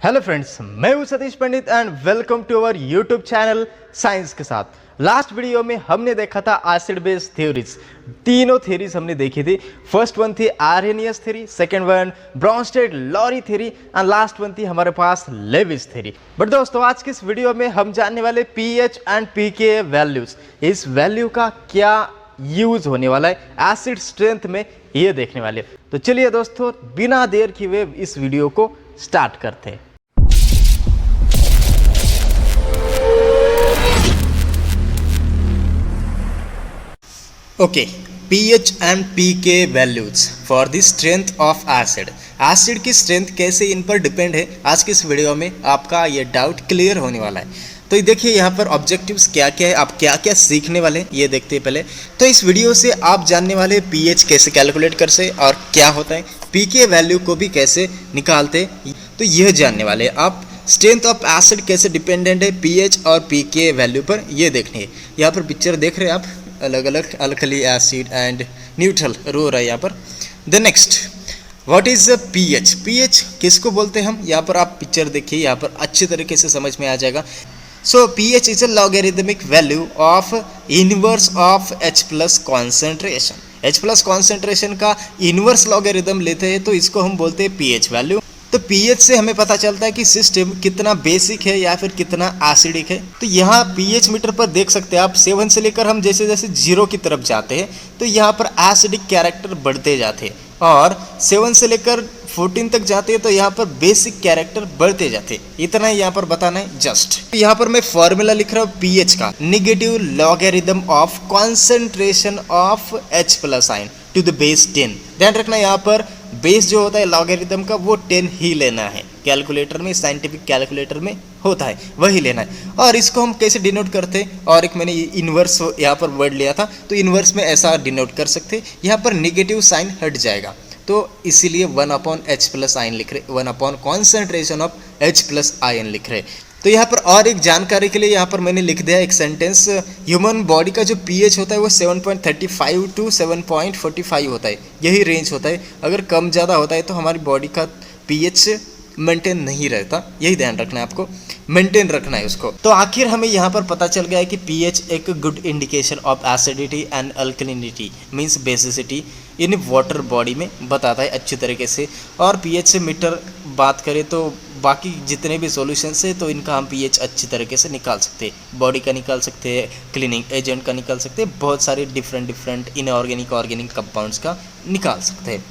Hello friends, मैं हूं Satish Pandit and welcome to our YouTube channel science के साथ। लास्ट वीडियो में हमने देखा था एसिड बेस थ्योरीज। तीनों थ्योरीज हमने देखी थी। फर्स्ट वन थी Arrhenius theory, second one Bronsted Lowry theory and last one थी हमारे पास लेविस थ्योरी। बट दोस्तों, आज के इस वीडियो में हम जानने वाले पीएच एंड पीके वैल्यूज। इस वैल्यू का क्या यूज होने वाला है एसिड स्ट्रेंथ में, ये देखने वाले। तो चलिए दोस्तों, बिना देर किए हुए इस वीडियो को स्टार्ट करते हैं। Okay, pH and pK values for the strength of acid. Acid की स्ट्रेंथ कैसे, इन पर डिपेंड है। आज की इस वीडियो में आपका ये डाउट क्लियर होने वाला है। तो देखिए यहाँ पर ऑब्जेक्टिव्स क्या क्या है, आप क्या क्या सीखने वाले हैं, ये देखते हैं पहले। तो इस वीडियो से आप जानने वाले pH कैसे कैलकुलेट कर से और क्या होता है, pK वैल्यू को भी कैसे निकालते, तो यह जानने वाले आप। स्ट्रेंथ ऑफ एसिड कैसे डिपेंडेंट है pH और pK वैल्यू पर, ये देखने है। यहाँ पर पिक्चर देख रहे हैं आप, अलग अलग अल्कली एसिड एंड न्यूट्रल रो रहा है यहाँ पर। The next, what is pH? pH किसको बोलते हैं हम, यहाँ पर आप पिक्चर देखिए, यहाँ पर अच्छी तरीके से समझ में आ जाएगा। सो pH is a logarithmic value of inverse of H plus concentration. H plus concentration का इनवर्स लॉगरिदम लेते हैं तो इसको हम बोलते हैं pH वैल्यू। तो pH से हमें पता चलता है कि सिस्टम कितना बेसिक है या फिर कितना एसिडिक है। तो यहाँ pH मीटर पर देख सकते हैं आप, 7 से लेकर हम जैसे जैसे 0 की तरफ जाते हैं तो यहाँ पर एसिडिक कैरेक्टर बढ़ते जाते हैं, और 7 से लेकर 14 तक जाते हैं तो यहाँ पर बेसिक कैरेक्टर बढ़ते जाते हैं। इतना ही यहाँ पर बताना है जस्ट। तो यहाँ पर मैं फॉर्मूला लिख रहा हूँ pH का, negative logarithm of concentration of H plus ion to the base 10। ध्यान रखना, यहाँ पर बेस जो होता है लॉगरिदम का वो 10 ही लेना है। कैलकुलेटर में, साइंटिफिक कैलकुलेटर में होता है वही लेना है। और इसको हम कैसे डिनोट करते हैं, और एक मैंने इन्वर्स यहाँ पर वर्ड लिया था तो इन्वर्स में ऐसा डिनोट कर सकते हैं। यहाँ पर नेगेटिव साइन हट जाएगा तो इसीलिए 1/H प्लस आयन लिख रहे, 1 concentration of H plus ion लिख रहे। तो यहाँ पर और एक जानकारी के लिए यहाँ पर मैंने लिख दिया एक सेंटेंस, ह्यूमन बॉडी का जो pH होता है वो 7.35 टू 7.45 होता है, यही रेंज होता है। अगर कम ज़्यादा होता है तो हमारी बॉडी का pH मेंटेन नहीं रहता, यही ध्यान रखना है आपको, मेंटेन रखना है उसको। तो आखिर हमें यहाँ पर पता चल गया है कि pH एक good indication of acidity and alkalinity means basicity in water body में बताता है अच्छी तरीके से। और pH से मीटर बात करें तो बाकी जितने भी सॉल्यूशंस है तो इनका हम pH अच्छी तरीके से निकाल सकते हैं। बॉडी का निकाल सकते हैं, क्लीनिंग एजेंट का निकाल सकते हैं, बहुत सारे डिफरेंट इनऑर्गेनिक ऑर्गेनिक कंपाउंड्स का निकाल सकते हैं।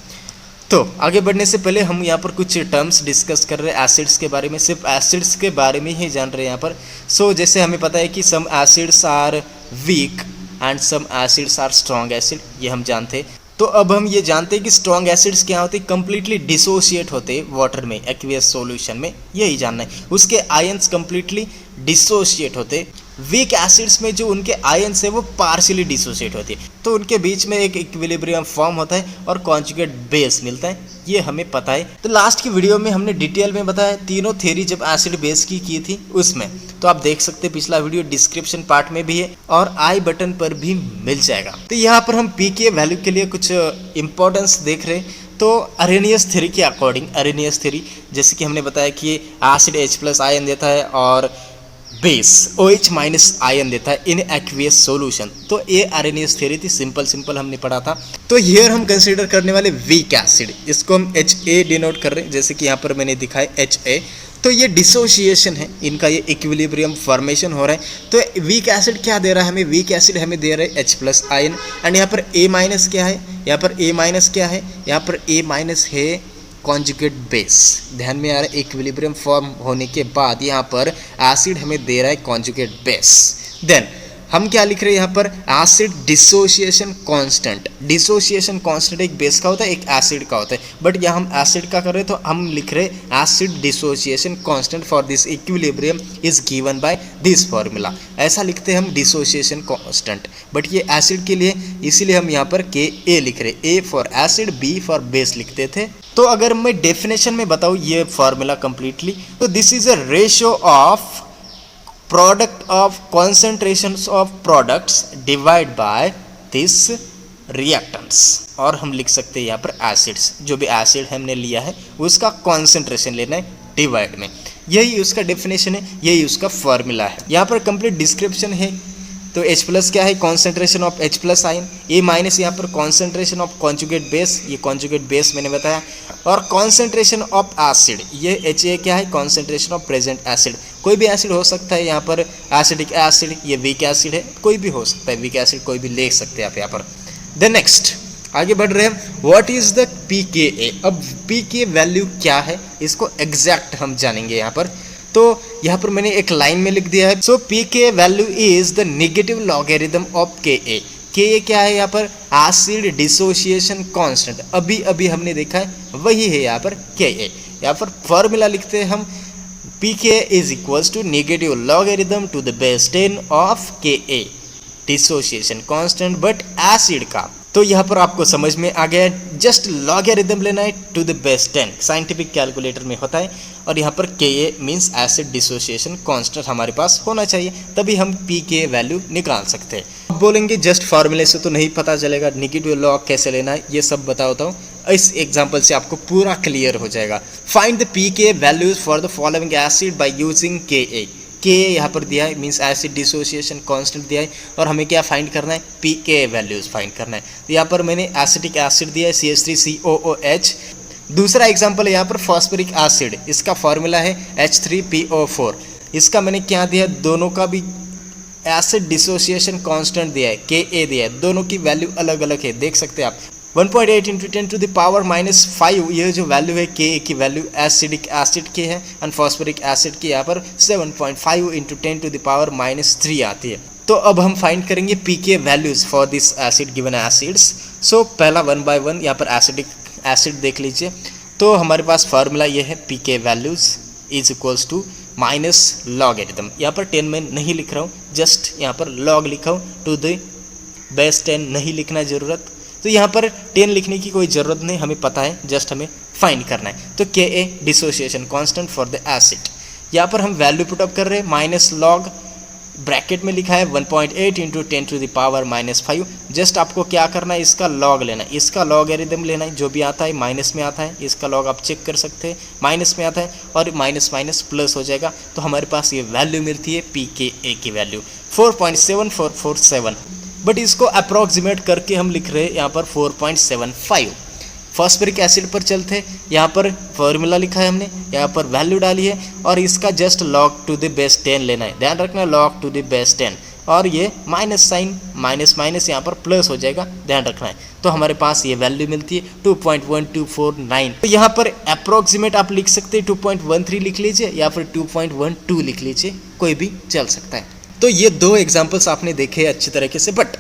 तो आगे बढ़ने से पहले हम यहाँ पर कुछ टर्म्स डिस्कस कर रहे हैं एसिड्स के बारे में, सिर्फ एसिड्स के बारे में ही जान रहे हैं यहाँ पर। सो जैसे हमें पता है कि some acids are weak and some acids are strong acid, ये हम जानते हैं। तो अब हम ये जानते हैं कि स्ट्रॉन्ग एसिड्स क्या होते हैं, कंप्लीटली डिसोशिएट होते हैं वाटर में, एक्वियस सॉल्यूशन में, यही जानना है। उसके आयंस कंप्लीटली डिसोशिएट होते हैं। वीक एसिड्स में जो उनके आयंस है वो पार्शियली डिसोशिएट होती है, तो उनके बीच में एक इक्विलिब्रियम फॉर्म होता है और कॉन्जुगेट बेस मिलता है, ये हमें पता है। तो लास्ट की वीडियो में हमने डिटेल में बताया तीनों थ्योरी जब एसिड बेस की थी उसमें, तो आप देख सकते हैं पिछला वीडियो डिस्क्रिप्शन पार्ट में भी है और आई बटन पर भी मिल जाएगा। तो यहाँ पर हम पीके वैल्यू के लिए कुछ इंपॉर्टेंस देख रहे हैं। तो अरेनियस थ्योरी के अकॉर्डिंग, अरेनियस थ्योरी जैसे कि हमने बताया कि एसिड H प्लस आयन देता है और बेस OH माइनस आयन देता है इन एक्वियस सॉल्यूशन। तो ये अरेनियस थ्योरी थी, सिंपल हमने पढ़ा था। तो हियर हम कंसीडर करने वाले वीक एसिड, इसको हम HA डिनोट कर रहे हैं, जैसे कि यहाँ पर मैंने दिखाया HA। तो ये डिसोशिएशन है इनका, ये इक्विलिब्रियम फॉर्मेशन हो रहा है। तो वीक एसिड क्या दे रहा है हमें, वीक एसिड हमें दे रहा है H प्लस आयन, एंड यहाँ पर A माइनस क्या है, यहाँ पर A माइनस क्या है, यहाँ पर A माइनस है कॉन्जुगेट बेस। ध्यान में आ रहा है, इक्विलिब्रियम फॉर्म होने के बाद यहाँ पर एसिड हमें दे रहा है कॉन्जुगेट बेस। देन हम क्या लिख रहे हैं यहाँ पर, acid dissociation constant. Dissociation constant एक बेस का होता है, एक एसिड का होता है, बट यहाँ हम एसिड का कर रहे हैं तो हम लिख रहे हैं acid dissociation constant for this equilibrium is given by this formula. ऐसा लिखते हैं हम डिसोशिएशन कांस्टेंट, बट ये एसिड के लिए, इसीलिए हम यहाँ पर Ka लिख रहे हैं, A for acid, B for base लिखते थे। तो अगर मैं डेफिनेशन में बताऊँ ये फॉर्मूला कंप्लीटली, तो this is a ratio of product of concentrations of products divide by this reactants। और हम लिख सकते हैं यहाँ पर एसिड्स, जो भी एसिड हमने लिया है उसका कॉन्सेंट्रेशन लेना है डिवाइड में। यही उसका डेफिनेशन है, यही उसका फॉर्मूला है। यहाँ पर कंप्लीट डिस्क्रिप्शन है। तो H प्लस क्या है, concentration of H plus ion, A minus यहाँ पर कॉन्सेंट्रेशन ऑफ कॉन्जुगेट बेस, ये कॉन्जुगेट बेस मैंने बताया, और कॉन्सेंट्रेशन ऑफ एसिड, ये HA क्या है, कॉन्सेंट्रेशन ऑफ प्रेजेंट एसिड। कोई भी एसिड हो सकता है, यहाँ पर एसिडिक एसिड, ये वीक एसिड है, कोई भी हो सकता है, वीक एसिड कोई भी ले सकते हैं आप यहाँ पर। देन नेक्स्ट आगे बढ़ रहे हैं, व्हाट इज द pKa। अब pK वैल्यू क्या है, इसको एग्जैक्ट हम जानेंगे यहाँ पर। तो यहाँ पर मैंने एक लाइन में लिख दिया है, सो pK value is the negative logarithm of Ka। Ka क्या है यहाँ पर, एसिड डिसोसिएशन कांस्टेंट, अभी अभी हमने देखा है वही है यहाँ पर Ka। यहाँ पर फॉर्मूला लिखते हैं हम, pK is equals to negative logarithm to the base 10 of Ka, dissociation constant but acid का। तो यहाँ पर आपको समझ में आ गया, जस्ट लॉगरिथम लेना है to the base 10, scientific calculator में होता है, और यहाँ पर Ka means acid dissociation constant हमारे पास होना चाहिए, तभी हम pK वैल्यू निकाल सकते हैं। अब बोलेंगे जस्ट फार्मूले से तो नहीं पता चलेगा, नेगेटिव लॉग कैसे लेना है ये सब बताता हूँ, इस एग्जाम्पल से आपको पूरा क्लियर हो जाएगा। Find the pK values for the following acid by using Ka। Ka यहाँ पर दिया है, मीन्स एसिड डिसोसिएशन कांस्टेंट दिया है, और हमें क्या फाइंड करना है, pK वैल्यूज फाइंड करना है। तो यहाँ पर मैंने एसिटिक एसिड दिया है CH3COOH। दूसरा एग्जांपल है यहाँ पर फॉस्फोरिक एसिड, इसका फॉर्मूला है H3PO4। इसका मैंने क्या दिया, दोनों का भी एसिड डिसोसिएशन कांस्टेंट दिया है, Ka दिया है, दोनों की वैल्यू अलग अलग है, देख सकते हैं आप। 1.8 × 10⁻⁵ ये जो वैल्यू है Ka की वैल्यू एसिडिक एसिड की है, एंड फॉस्फोरिक एसिड की यहाँ पर 7.5 × 10⁻³ आती है। तो अब हम फाइंड करेंगे pK values for this acid given acids. So पहला 1 by 1 यहाँ पर एसिडिक एसिड देख लीजिए। तो हमारे पास फार्मूला ये है, pK values is equals to minus logarithm. यहाँ पर 10 में नहीं लिख रहा हूँ, जस्ट यहाँ पर लॉग लिखा हूँ, टू द बेस 10 नहीं लिखना ज़रूरत। तो यहाँ पर 10 लिखने की कोई ज़रूरत नहीं, हमें पता है, जस्ट हमें फाइंड करना है। तो Ka dissociation constant for the acid, यहाँ पर हम वैल्यू पुटअप कर रहे हैं, माइनस लॉग ब्रैकेट में लिखा है 1.8 × 10⁻⁵। जस्ट आपको क्या करना है, इसका लॉग लेना है, इसका लॉगरिथम लेना है, जो भी आता है माइनस में आता है, इसका लॉग आप चेक कर सकते हैं, माइनस में आता है, और माइनस माइनस प्लस हो जाएगा। तो हमारे पास ये वैल्यू मिलती है pKa की वैल्यू 4.7447, बट इसको अप्रॉक्सीमेट करके हम लिख रहे हैं यहाँ पर 4.75। फॉस्फोरिक एसिड पर चलते हैं, यहाँ पर फॉर्मूला लिखा है हमने, यहाँ पर वैल्यू डाली है, और इसका just log to the base 10 लेना है, ध्यान रखना लॉग टू द बेस 10, और ये माइनस साइन, माइनस माइनस यहाँ पर प्लस हो जाएगा, ध्यान रखना है। तो हमारे पास ये वैल्यू मिलती है 2.1249। तो यहाँ पर अप्रॉक्सीमेट आप लिख सकते हैं 2.13 लिख लीजिए, या फिर 2.12 लिख लीजिए, कोई भी चल सकता है। तो ये दो एग्जाम्पल्स आपने देखे अच्छी तरीके से, बट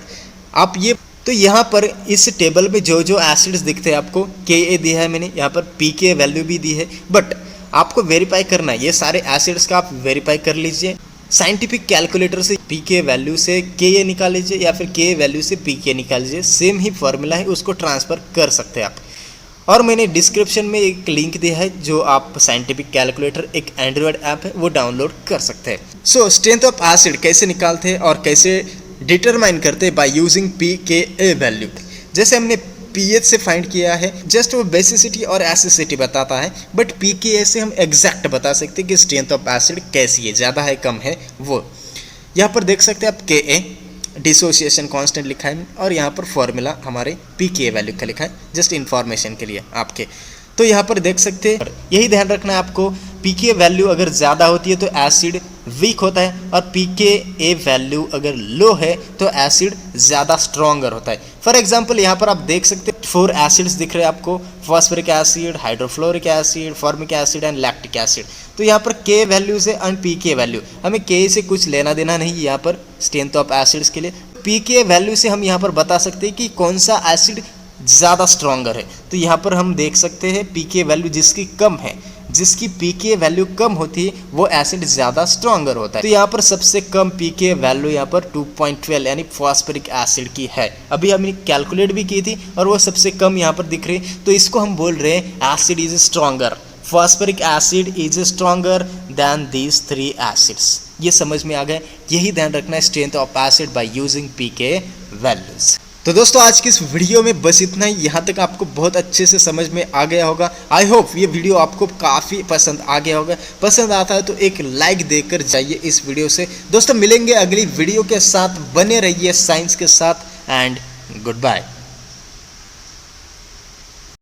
आप ये, तो यहाँ पर इस टेबल में जो जो एसिड्स दिखते हैं आपको, Ka दिया है मैंने, यहाँ पर pK वैल्यू भी दी है, बट आपको वेरीफाई करना है, ये सारे एसिड्स का आप वेरीफाई कर लीजिए साइंटिफिक कैलकुलेटर से। pK वैल्यू से Ka निकाल लीजिए, या फिर Ka वैल्यू से pK निकाल लीजिए, सेम ही फॉर्मूला है, उसको ट्रांसफ़र कर सकते हैं आप। और मैंने डिस्क्रिप्शन में एक लिंक दिया है, जो आप साइंटिफिक कैलकुलेटर एक एंड्रॉयड ऐप है, वो डाउनलोड कर सकते हैं। सो स्ट्रेंथ ऑफ एसिड कैसे निकालते हैं और कैसे डिटरमाइन करते हैं, बाय यूजिंग pKa वैल्यू। जैसे हमने pH से फाइंड किया है, जस्ट वो बेसिसिटी और एसिडिटी बताता है, बट pKa से हम एग्जैक्ट बता सकते हैं कि स्ट्रेंथ ऑफ एसिड कैसी है, ज़्यादा है कम है वो। यहाँ पर देख सकते हैं आप Ka डिसोसिएशन कांस्टेंट लिखा है, और यहाँ पर फॉर्मूला हमारे pKa वैल्यू का लिखा है, जस्ट इन्फॉर्मेशन के लिए आपके। तो यहाँ पर देख सकते हैं, यही ध्यान रखना है आपको, pKa वैल्यू अगर ज़्यादा होती है तो एसिड वीक होता है, और pKa वैल्यू अगर लो है तो एसिड ज़्यादा स्ट्रॉन्गर होता है। फॉर एग्जांपल यहाँ पर आप देख सकते हैं 4 एसिड्स दिख रहे हैं आपको, phosphoric acid, hydrofluoric acid, formic acid and lactic acid. तो यहाँ पर K वैल्यूज है एंड pK वैल्यू, हमें K से कुछ लेना देना नहीं यहाँ पर स्ट्रेंथ ऑफ एसिड्स के लिए। pK वैल्यू से हम यहाँ पर बता सकते हैं कि कौन सा एसिड ज़्यादा स्ट्रॉन्गर है। तो यहाँ पर हम देख सकते हैं pK वैल्यू जिसकी कम है, जिसकी pK वैल्यू कम होती है वो एसिड ज़्यादा स्ट्रॉन्गर होता है। तो यहाँ पर सबसे कम pK वैल्यू यहाँ पर 2.12 यानी फॉस्फोरिक एसिड की है। अभी हमने कैलकुलेट भी की थी और वो सबसे कम यहाँ पर दिख रही है। तो इसको हम बोल रहे हैं acid is stronger, phosphoric acid is stronger than these 3 acids. ये समझ में आ गए, यही ध्यान रखना है strength of acid by using pK values. तो दोस्तों आज की इस वीडियो में बस इतना ही। यहाँ तक आपको बहुत अच्छे से समझ में आ गया होगा। आई होप ये वीडियो आपको काफ़ी पसंद आ गया होगा। पसंद आता है तो एक लाइक देकर जाइए इस वीडियो से। दोस्तों मिलेंगे अगली वीडियो के साथ, बने रहिए साइंस के साथ एंड गुड बाय।